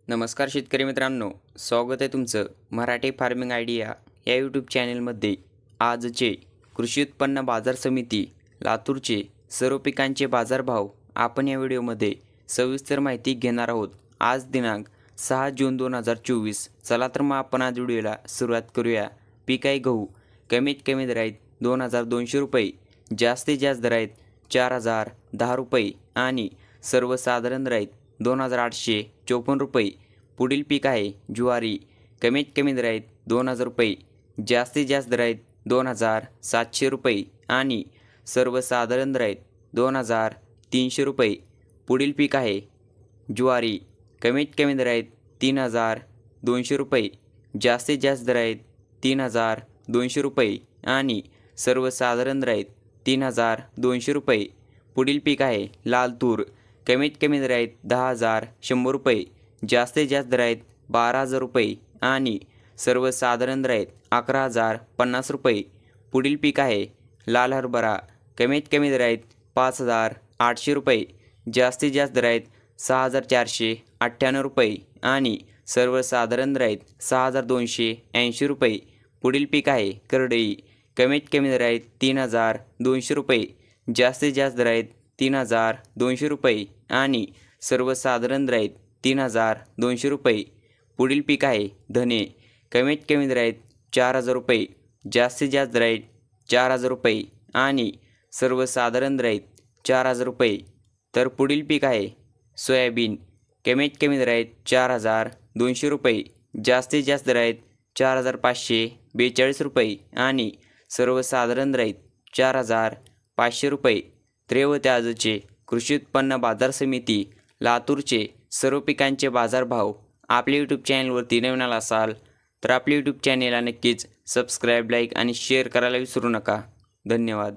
नमस्कार शेतकरी मित्रांनो, स्वागत आहे तुमचं मराठी फार्मिंग आयडिया या यूट्यूब चॅनलमध्ये। आजचे कृषी उत्पन्न बाजार समिती लातूरचे सर्व पिकांचे बाजारभाव आपण या व्हिडिओमध्ये सविस्तर माहिती घेणार आहोत। आज दिनांक 6 जून 2024। चला तर मग आपण आज व्हिडिओला सुरुवात करूया। पीक आहे गहू, कमीत कमी दर आहेत 2200 रुपये, जास्तीत जास्त दर आहेत 4010 रुपये आणि सर्वसाधारण दर आहेत 2854 रुपये। पुढील पीक आहे ज्वारी, कमीत कमी दर आहेत 2000 रुपये, जास्तीत जास्त दर आहेत 2700 रुपये आणि सर्वसाधारण दर आहेत 2300 रुपये। पुढील पीक आहे ज्वारी, कमीत कमी दर आहेत 3200 रुपये, जास्तीत जास्त दर आहेत 3200 रुपये आणि सर्वसाधारण दर आहेत 3200 रुपये। पुढील पीक आहे लाल तूर, कमीत कमी दर आहेत 10100 रुपये, जास्तीत जास्त दर आहेत 12000 रुपये आणि सर्वसाधारण दर आहेत 11050 रुपये। पुढील पीक आहे लाल हरभरा, कमीत कमी दर आहेत 5800 रुपये, जास्तीत जास्त दर आहेत 6498 रुपये आणि सर्वसाधारण दर आहेत 6280 रुपये। पुढील पीक आहे करडई, कमीत कमी दर आहेत 3200 रुपये, जास्तीत जास्त दर आहेत 3200 रुपये आणि सर्वसाधारण दर आहेत 3200 रुपये। पुढील पीक आहे धने, कमीत कमी दर आहेत 4000 रुपये, जास्तीत जास्त दर आहेत 4000 रुपये आणि सर्वसाधारण दर आहेत 4000 रुपये। तर पुढील पीक आहे सोयाबीन, कमीत कमी दर आहेत 4200 रुपये, जास्तीत जास्त दर आहेत 4542 रुपये आणि सर्वसाधारण दर आहेत 4500 रुपये। त्रेवते आजचे कृषी उत्पन्न बाजार समिती लातूरचे सर्व पिकांचे बाजारभाव आपल्या यूट्यूब चॅनलवरती नवीन आला असाल तर आपल्या यूट्यूब चॅनेलला नक्कीच सबस्क्राईब, लाईक आणि शेअर करायला विसरू नका। धन्यवाद।